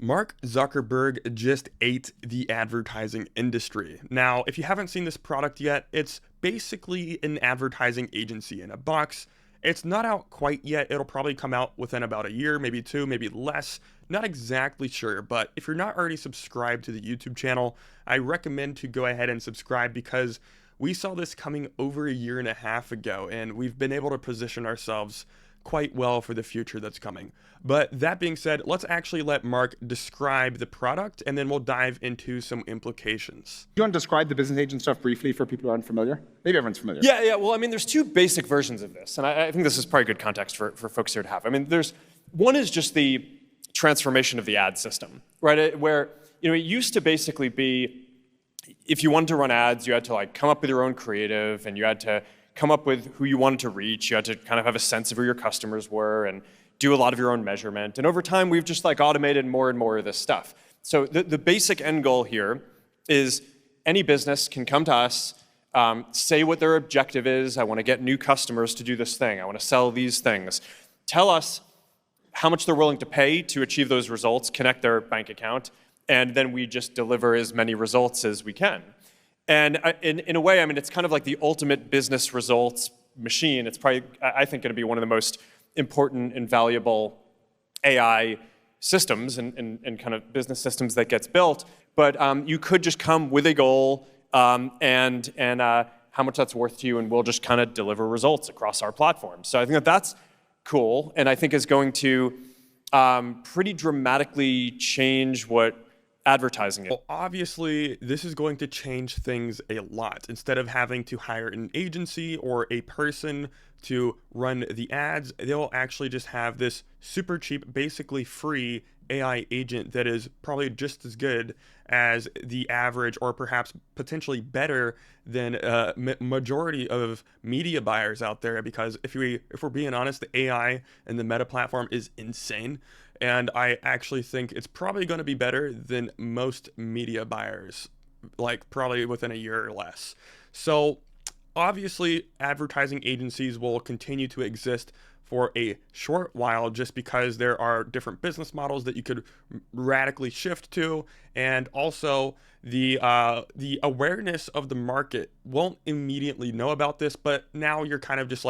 Mark Zuckerberg just ate the advertising industry. Now, if you haven't seen this product yet, it's basically an advertising agency in a box. It's not out quite yet. It'll probably come out within about a year, maybe two, maybe less. Not exactly sure, but if you're not already subscribed to the YouTube channel, I recommend to go ahead and subscribe because we saw this coming over a year and a half ago, and we've been able to position ourselves quite well for the future that's coming. But that being said, let's actually let Mark describe the product and then we'll dive into some implications. Do you want to describe the business agent stuff briefly for people who aren't familiar? Maybe everyone's familiar. Yeah. Well, I mean, there's two basic versions of this, and I think this is probably good context for folks here to have. I mean, one is just the transformation of the ad system, right? Where, it used to basically be, if you wanted to run ads, you had to come up with your own creative, and you had to come up with who you wanted to reach. You had to kind of have a sense of who your customers were and do a lot of your own measurement. And over time, we've just automated more and more of this stuff. So the basic end goal here is any business can come to us, say what their objective is. I want to get new customers to do this thing. I want to sell these things. Tell us how much they're willing to pay to achieve those results, connect their bank account, and then we just deliver as many results as we can. And in a way, I mean, it's kind of like the ultimate business results machine. It's probably, I think, going to be one of the most important and valuable AI systems and kind of business systems that gets built. But you could just come with a goal and how much that's worth to you, and we'll just kind of deliver results across our platform. So I think that's cool, and I think is going to pretty dramatically change what advertising it. Well, obviously, this is going to change things a lot. Instead of having to hire an agency or a person to run the ads, they'll actually just have this super cheap, basically free AI agent that is probably just as good as the average, or perhaps potentially better than majority of media buyers out there. Because if we're being honest, the AI and the Meta platform is insane. And I actually think it's probably going to be better than most media buyers, probably within a year or less. So obviously, advertising agencies will continue to exist for a short while just because there are different business models that you could radically shift to, and also the awareness of the market won't immediately know about this, but now you're kind of just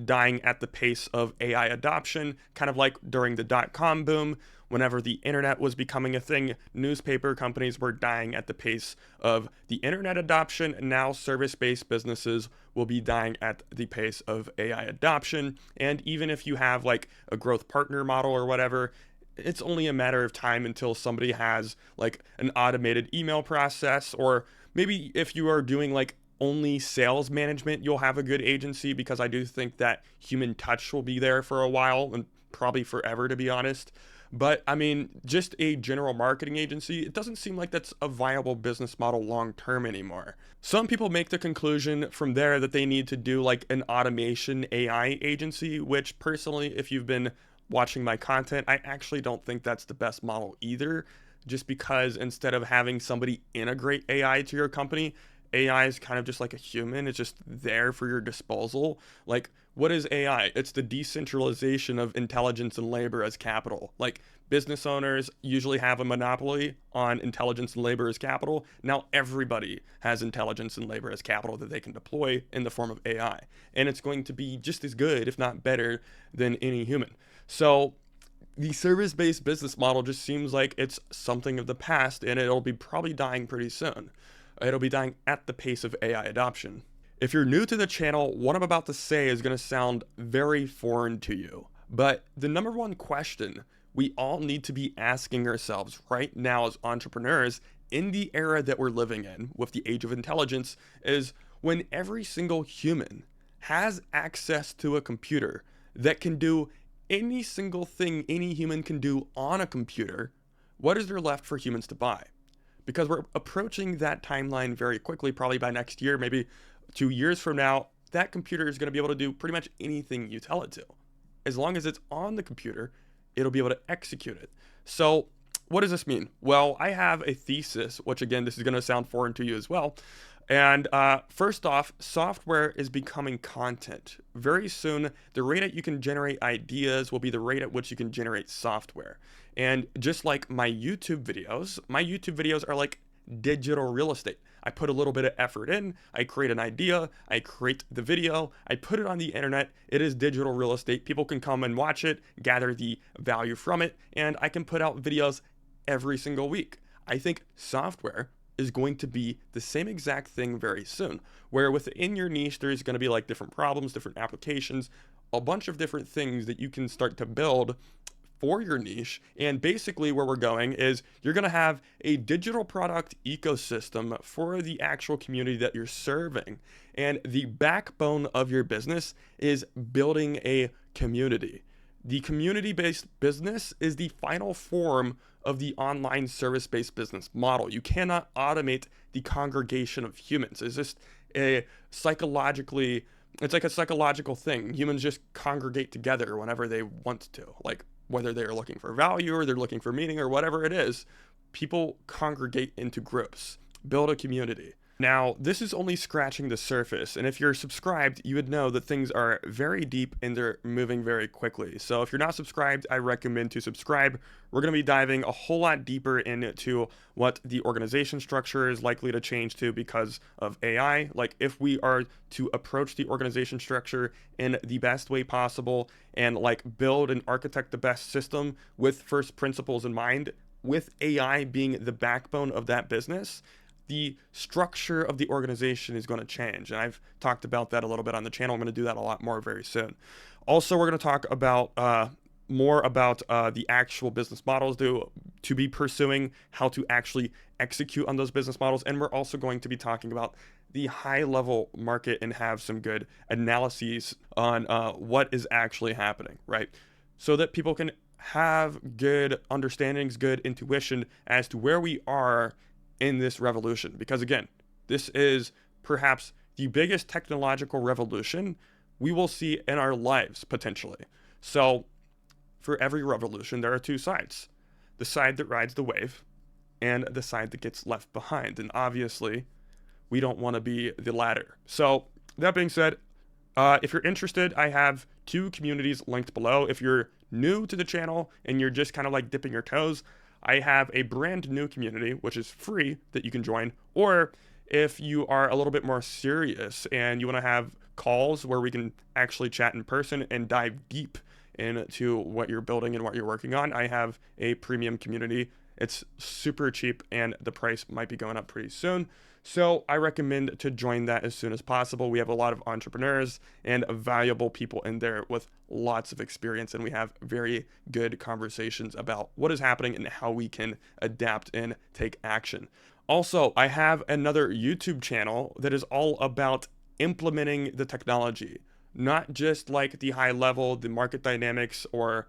dying at the pace of AI adoption, kind of like during the dot-com boom. Whenever the internet was becoming a thing, newspaper companies were dying at the pace of the internet adoption. Now service-based businesses will be dying at the pace of AI adoption. And even if you have a growth partner model or whatever, it's only a matter of time until somebody has an automated email process, or maybe if you are doing only sales management, you'll have a good agency, because I do think that human touch will be there for a while, and probably forever, to be honest. But I mean, just a general marketing agency, it doesn't seem like that's a viable business model long term anymore. Some people make the conclusion from there that they need to do an automation AI agency, which personally, if you've been watching my content, I actually don't think that's the best model either. Just because instead of having somebody integrate AI to your company, AI is kind of just like a human. It's just there for your disposal. What is AI? It's the decentralization of intelligence and labor as capital. Business owners usually have a monopoly on intelligence and labor as capital. Now everybody has intelligence and labor as capital that they can deploy in the form of AI. And it's going to be just as good, if not better, than any human. So the service-based business model just seems like it's something of the past, and it'll be probably dying pretty soon. It'll be dying at the pace of AI adoption. If you're new to the channel, what I'm about to say is going to sound very foreign to you. But the number one question we all need to be asking ourselves right now as entrepreneurs in the era that we're living in with the age of intelligence is, when every single human has access to a computer that can do any single thing any human can do on a computer, what is there left for humans to buy? Because we're approaching that timeline very quickly, probably by next year, maybe 2 years from now, that computer is going to be able to do pretty much anything you tell it to. As long as it's on the computer, it'll be able to execute it. So what does this mean? Well, I have a thesis, which again, this is going to sound foreign to you as well. And first off, software is becoming content. Very soon, the rate at you can generate ideas will be the rate at which you can generate software. And just like my YouTube videos are like digital real estate. I put a little bit of effort in, I create an idea, I create the video, I put it on the internet. It is digital real estate. People can come and watch it, gather the value from it, and I can put out videos every single week. I think software is going to be the same exact thing very soon, where within your niche, there's going to be like different problems, different applications, a bunch of different things that you can start to build for your niche. And basically where we're going is you're going to have a digital product ecosystem for the actual community that you're serving. And the backbone of your business is building a community. The community-based business is the final form of the online service-based business model. You cannot automate the congregation of humans. It's just it's like a psychological thing. Humans just congregate together whenever they want to. Like, whether they're looking for value or they're looking for meaning or whatever it is, people congregate into groups, build a community. Now, this is only scratching the surface, and if you're subscribed, you would know that things are very deep and they're moving very quickly. So if you're not subscribed, I recommend to subscribe. We're going to be diving a whole lot deeper into what the organization structure is likely to change to because of AI. Like, if we are to approach the organization structure in the best way possible and like build and architect the best system with first principles in mind, with AI being the backbone of that business, the structure of the organization is going to change. And I've talked about that a little bit on the channel. I'm going to do that a lot more very soon. Also, we're going to talk about more about the actual business models to be pursuing, how to actually execute on those business models. And we're also going to be talking about the high level market and have some good analyses on what is actually happening, right? So that people can have good understandings, good intuition as to where we are in this revolution. Because again, this is perhaps the biggest technological revolution we will see in our lives potentially. So for every revolution, there are two sides: the side that rides the wave and the side that gets left behind. And obviously we don't want to be the latter. So that being said, if you're interested, I have two communities linked below. If you're new to the channel and you're just kind of like dipping your toes, I have a brand new community, which is free, that you can join. Or if you are a little bit more serious and you want to have calls where we can actually chat in person and dive deep into what you're building and what you're working on, I have a premium community. It's super cheap and the price might be going up pretty soon. So I recommend to join that as soon as possible. We have a lot of entrepreneurs and valuable people in there with lots of experience, and we have very good conversations about what is happening and how we can adapt and take action. Also, I have another YouTube channel that is all about implementing the technology, not just like the high level, the market dynamics, or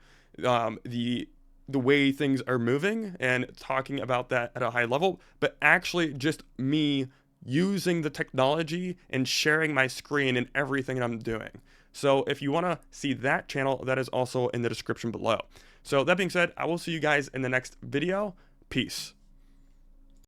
the way things are moving and talking about that at a high level, but actually just me using the technology and sharing my screen and everything I'm doing. So if you want to see that channel, that is also in the description below. So that being said, I will see you guys in the next video. Peace.